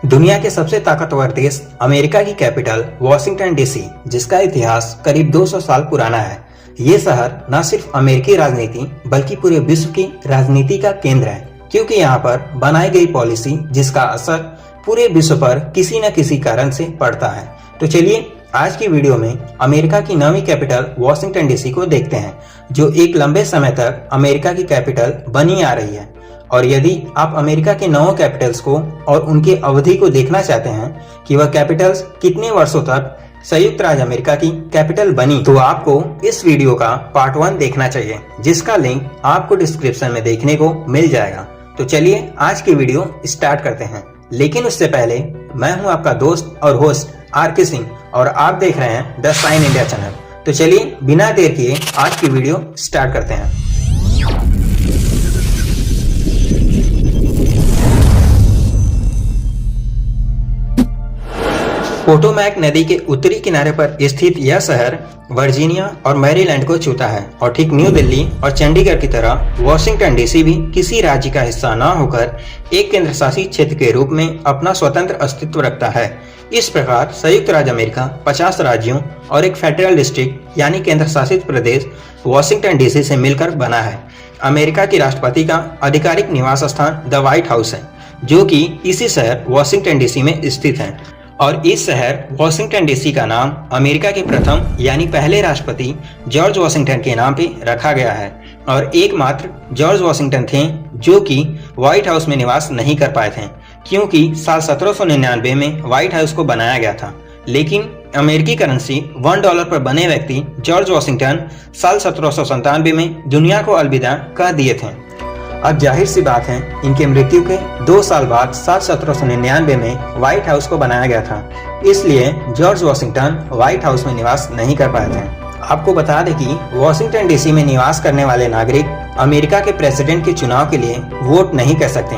दुनिया के सबसे ताकतवर देश अमेरिका की कैपिटल वॉशिंगटन डीसी, जिसका इतिहास करीब 200 साल पुराना है। ये शहर न सिर्फ अमेरिकी राजनीति बल्कि पूरे विश्व की राजनीति का केंद्र है, क्योंकि यहाँ पर बनाई गई पॉलिसी जिसका असर पूरे विश्व पर किसी न किसी कारण से पड़ता है। तो चलिए आज की वीडियो में अमेरिका की नवी कैपिटल वॉशिंगटन डीसी को देखते हैं, जो एक लंबे समय तक अमेरिका की कैपिटल बनी आ रही है। और यदि आप अमेरिका के 9 कैपिटल्स को और उनके अवधि को देखना चाहते हैं कि वह कैपिटल्स कितने वर्षों तक संयुक्त राज्य अमेरिका की कैपिटल बनी, तो आपको इस वीडियो का पार्ट 1 देखना चाहिए, जिसका लिंक आपको डिस्क्रिप्शन में देखने को मिल जाएगा। तो चलिए आज की वीडियो स्टार्ट करते हैं। लेकिन उससे पहले मैं हूं आपका दोस्त और होस्ट आर.के. सिंह और आप देख रहे हैं द साइन इंडिया चैनल। तो चलिए बिना देर किए आज की वीडियो स्टार्ट करते हैं। पोटोमैक नदी के उत्तरी किनारे पर स्थित यह शहर वर्जीनिया और मैरीलैंड को छूता है और ठीक न्यू दिल्ली और चंडीगढ़ की तरह वॉशिंगटन डीसी भी किसी राज्य का हिस्सा न होकर एक केंद्र शासित क्षेत्र के रूप में अपना स्वतंत्र अस्तित्व रखता है। इस प्रकार संयुक्त राज्य अमेरिका 50 राज्यों और एक फेडरल डिस्ट्रिक्ट यानी केंद्र शासित प्रदेश वॉशिंगटन डीसी से मिलकर बना है। अमेरिका की राष्ट्रपति का आधिकारिक निवास स्थान द व्हाइट हाउस है, जो कि इसी शहर वॉशिंगटन डीसी में स्थित है। और इस शहर वॉशिंगटन डीसी का नाम अमेरिका के प्रथम यानी पहले राष्ट्रपति जॉर्ज वॉशिंगटन के नाम पे रखा गया है। और एकमात्र जॉर्ज वॉशिंगटन थे जो कि व्हाइट हाउस में निवास नहीं कर पाए थे, क्योंकि साल 1799 में व्हाइट हाउस को बनाया गया था। लेकिन अमेरिकी करेंसी $1 पर बने व्यक्ति जॉर्ज वॉशिंगटन साल 1797 में दुनिया को अलविदा कह दिए थे। अब जाहिर सी बात है, इनके मृत्यु के 2 साल बाद साल 1799 में व्हाइट हाउस को बनाया गया था, इसलिए जॉर्ज वॉशिंगटन व्हाइट हाउस में निवास नहीं कर पाए थे। आपको बता दें कि वॉशिंगटन डीसी में निवास करने वाले नागरिक अमेरिका के प्रेसिडेंट के चुनाव के लिए वोट नहीं कर सकते।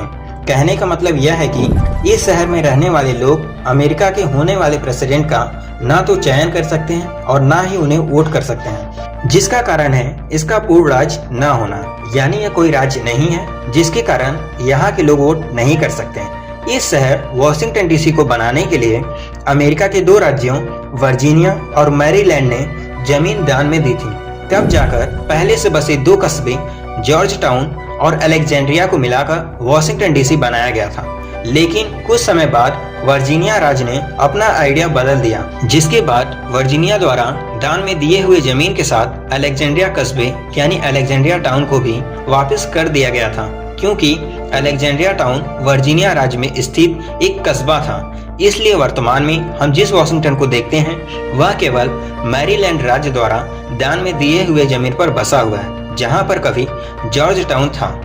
कहने का मतलब यह है कि इस शहर में रहने वाले लोग अमेरिका के होने वाले प्रेसिडेंट का ना तो चयन कर सकते हैं और ना ही उन्हें वोट कर सकते हैं, जिसका कारण है इसका पूर्ण राज्य न होना, यानी यह कोई राज्य नहीं है, जिसके कारण यहाँ के लोग वोट नहीं कर सकते हैं। इस शहर वॉशिंगटन डीसी को बनाने के लिए अमेरिका के 2 राज्यों वर्जीनिया और मैरीलैंड ने जमीन दान में दी थी। तब जाकर पहले से बसे 2 कस्बे जॉर्ज टाउन और अलेक्जेंड्रिया को मिलाकर वॉशिंगटन डीसी बनाया गया था। लेकिन कुछ समय बाद वर्जीनिया राज्य ने अपना आइडिया बदल दिया, जिसके बाद वर्जीनिया द्वारा दान में दिए हुए जमीन के साथ अलेक्जेंड्रिया कस्बे यानी अलेक्जेंड्रिया टाउन को भी वापस कर दिया गया था, क्योंकि अलेक्जेंड्रिया टाउन वर्जीनिया राज्य में स्थित एक कस्बा था। इसलिए वर्तमान में हम जिस वॉशिंगटन को देखते हैं वह केवल मैरीलैंड राज्य द्वारा दान में दिए हुए जमीन पर बसा हुआ है, जहां पर कभी जॉर्ज टाउन था।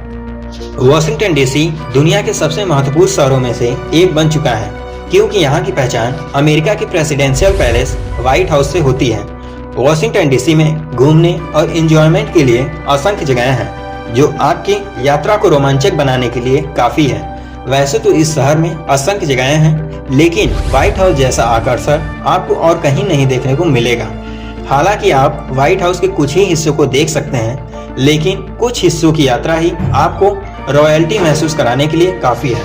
वॉशिंगटन डीसी दुनिया के सबसे महत्वपूर्ण शहरों में से एक बन चुका है, क्योंकि यहाँ की पहचान अमेरिका की प्रेसिडेंशियल पैलेस व्हाइट हाउस से होती है। वॉशिंगटन डीसी में घूमने और एंजॉयमेंट के लिए असंख्य जगहें हैं, जो आपकी यात्रा को रोमांचक बनाने के लिए काफी है। वैसे तो इस शहर में असंख्य जगहें हैं, लेकिन व्हाइट हाउस जैसा आकर्षण आपको और कहीं नहीं देखने को मिलेगा। हालांकि आप व्हाइट हाउस के कुछ ही हिस्सों को देख सकते हैं, लेकिन कुछ हिस्सों की यात्रा ही आपको रॉयल्टी महसूस कराने के लिए काफी है।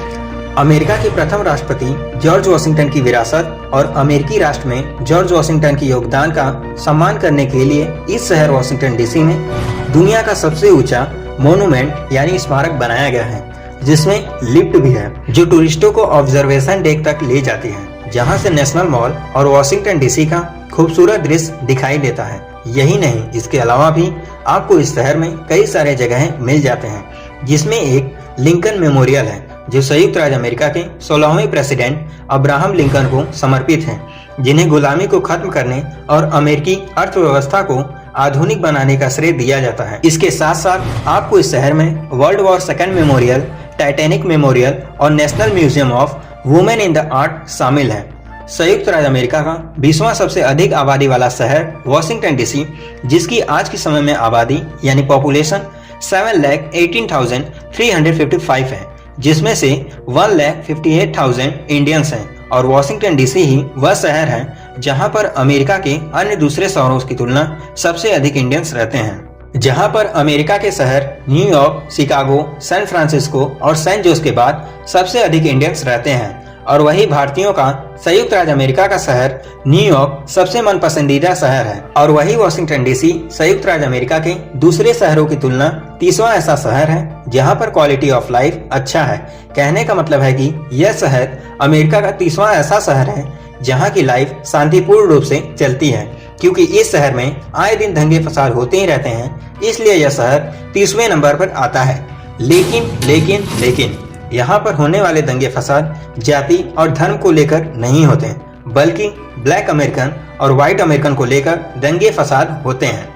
अमेरिका के प्रथम राष्ट्रपति जॉर्ज वॉशिंगटन की विरासत और अमेरिकी राष्ट्र में जॉर्ज वॉशिंगटन के योगदान का सम्मान करने के लिए इस शहर वॉशिंगटन डीसी में दुनिया का सबसे ऊंचा मोन्यूमेंट यानी स्मारक बनाया गया है, जिसमें लिफ्ट भी है, जो टूरिस्टों को ऑब्जर्वेशन डेक तक ले जाती है, जहां से नेशनल मॉल और वॉशिंगटन डीसी का खूबसूरत दृश्य दिखाई देता है। यही नहीं, इसके अलावा भी आपको इस शहर में कई सारे जगहें मिल जाते हैं, जिसमें एक लिंकन मेमोरियल है, जो संयुक्त राज्य अमेरिका के 16वें प्रेसिडेंट अब्राहम लिंकन को समर्पित है, जिन्हें गुलामी को खत्म करने और अमेरिकी अर्थव्यवस्था को आधुनिक बनाने का श्रेय दिया जाता है। इसके साथ साथ आपको इस शहर में World War second memorial, Titanic memorial और national museum of women in the art शामिल है। संयुक्त राज्य अमेरिका का 20वां सबसे अधिक आबादी वाला शहर वॉशिंगटन डीसी, जिसकी आज के समय में आबादी यानी पॉपुलेशन 7,18,355 है, जिसमें से 1,58,000 इंडियंस हैं। और वॉशिंगटन डीसी ही वह शहर है जहां पर अमेरिका के अन्य दूसरे शहरों की तुलना सबसे अधिक इंडियंस रहते हैं, जहां पर अमेरिका के शहर न्यूयॉर्क, शिकागो, सैन फ्रांसिस्को और सैन जोस के बाद सबसे अधिक इंडियंस रहते हैं। और वही भारतीयों का संयुक्त राज्य अमेरिका का शहर न्यूयॉर्क सबसे मन पसंदीदा शहर है। और वही वॉशिंगटन डीसी संयुक्त राज्य अमेरिका के दूसरे शहरों की तुलना 30वां ऐसा शहर है जहां पर क्वालिटी ऑफ लाइफ अच्छा है। कहने का मतलब है कि यह शहर अमेरिका का 30वां ऐसा शहर है जहां की लाइफ शांतिपूर्ण रूप से चलती है, क्योंकि इस शहर में आए दिन दंगे फसाद होते ही रहते हैं, इसलिए यह शहर 30वें नंबर पर आता है। लेकिन यहाँ पर होने वाले दंगे फसाद जाति और धर्म को लेकर नहीं होते, बल्कि ब्लैक अमेरिकन और व्हाइट अमेरिकन को लेकर दंगे फसाद होते हैं।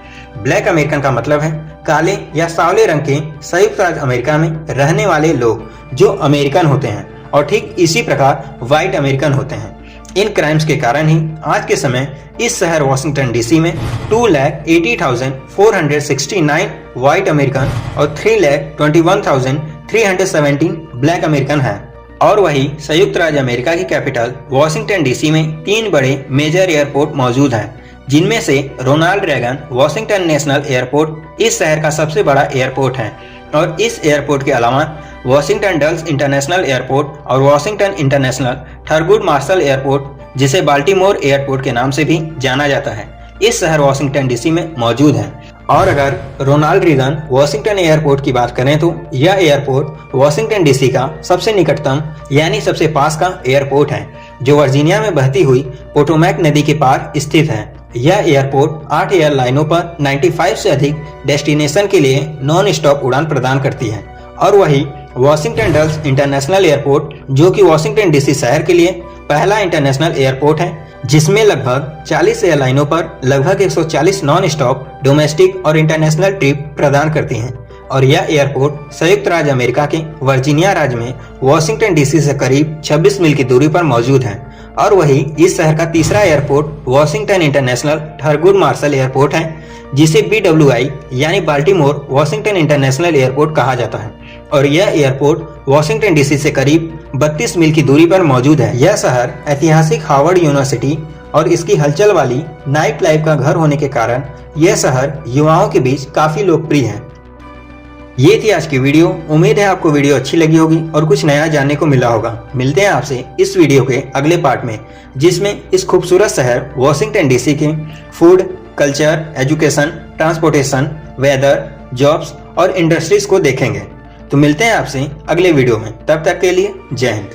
ब्लैक अमेरिकन का मतलब है काले या सांवले रंग के संयुक्त राज्य अमेरिका में रहने वाले लोग जो अमेरिकन होते हैं, और ठीक इसी प्रकार व्हाइट अमेरिकन होते हैं। इन क्राइम्स के कारण ही आज के समय इस शहर वॉशिंगटन डीसी में 2,80,469 व्हाइट अमेरिकन और 3,21,317 ब्लैक अमेरिकन है। और वही संयुक्त राज्य अमेरिका की कैपिटल वॉशिंगटन डीसी में 3 बड़े मेजर एयरपोर्ट मौजूद हैं, जिनमें से Ronald Reagan Washington National Airport इस शहर का सबसे बड़ा एयरपोर्ट है। और इस एयरपोर्ट के अलावा वॉशिंगटन डल्स इंटरनेशनल एयरपोर्ट और Washington international Thurgood Marshall airport, जिसे बाल्टीमोर एयरपोर्ट के नाम से भी जाना जाता है, इस शहर वॉशिंगटन डीसी में मौजूद है। और अगर रोनाल्ड रीगन वॉशिंगटन एयरपोर्ट की बात करें तो यह एयरपोर्ट वॉशिंगटन डीसी का सबसे निकटतम यानी सबसे पास का एयरपोर्ट है, जो वर्जीनिया में बहती हुई पोटोमैक नदी के पार स्थित है। यह एयरपोर्ट 8 एयरलाइनों पर 95 से अधिक डेस्टिनेशन के लिए नॉन स्टॉप उड़ान प्रदान करती है। और वही वॉशिंगटन डल्स इंटरनेशनल एयरपोर्ट, जो कि वॉशिंगटन डीसी शहर के लिए पहला इंटरनेशनल एयरपोर्ट है, जिसमें लगभग 40 एयरलाइनों पर लगभग 140 नॉन स्टॉप डोमेस्टिक और इंटरनेशनल ट्रिप प्रदान करती हैं। और यह एयरपोर्ट संयुक्त राज्य अमेरिका के वर्जीनिया राज्य में वॉशिंगटन डीसी से करीब 26 मील की दूरी पर मौजूद है। और वही इस शहर का तीसरा airport Washington international Thurgood Marshall airport है, जिसे BWI यानी बाल्टीमोर वॉशिंगटन इंटरनेशनल एयरपोर्ट कहा जाता है। और यह एयरपोर्ट वॉशिंगटन डीसी से करीब 32 मील की दूरी पर मौजूद है। यह शहर ऐतिहासिक हार्वर्ड यूनिवर्सिटी और इसकी हलचल वाली नाइट लाइफ का घर होने के कारण यह शहर युवाओं के बीच काफी लोकप्रिय है। ये थी आज की वीडियो। उम्मीद है आपको वीडियो अच्छी लगी होगी और कुछ नया जानने को मिला होगा। मिलते हैं आपसे इस वीडियो के अगले पार्ट में, जिसमें इस खूबसूरत शहर वॉशिंगटन डीसी के food, culture, education, transportation, weather, jobs और इंडस्ट्रीज को देखेंगे। तो मिलते हैं आपसे अगले वीडियो में, तब तक के लिए जय हिंद।